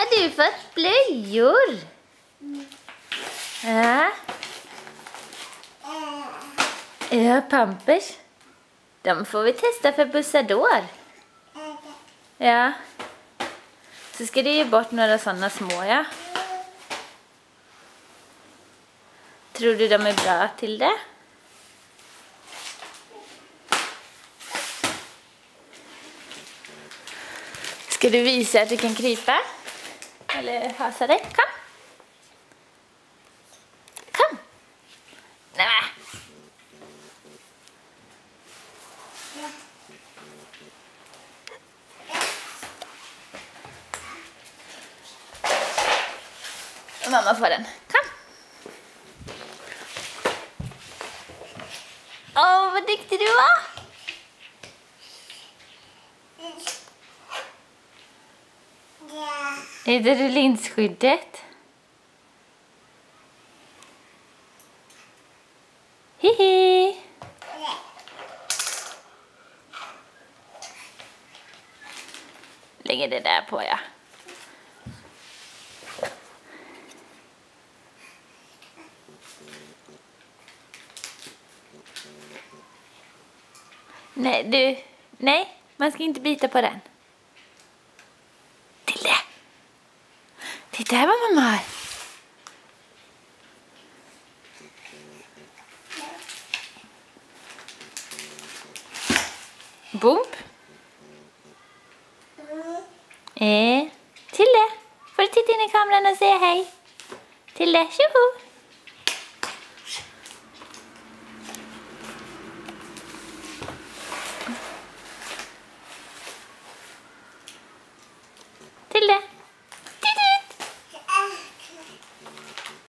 har du fått blöjor? Ja. Ja, Pampers. De får vi testa för Bussador. Ja. Så ska du ge bort några sådana små, ja. Tror du de är bra till det? Ska du visa att du kan krypa? Eller hasa dig? Kom. Kom. Nej. Mamma får den. Kom. Åh, vad duktig du var. Är det linsskyddet? Hihi. Lägger det där på, ja. Nej, man ska inte bita på den. Till det. Titta här vad mamma har. Bump. Till det. Får du titta in i kameran och säga hej. Till det. Tjoho. Till det.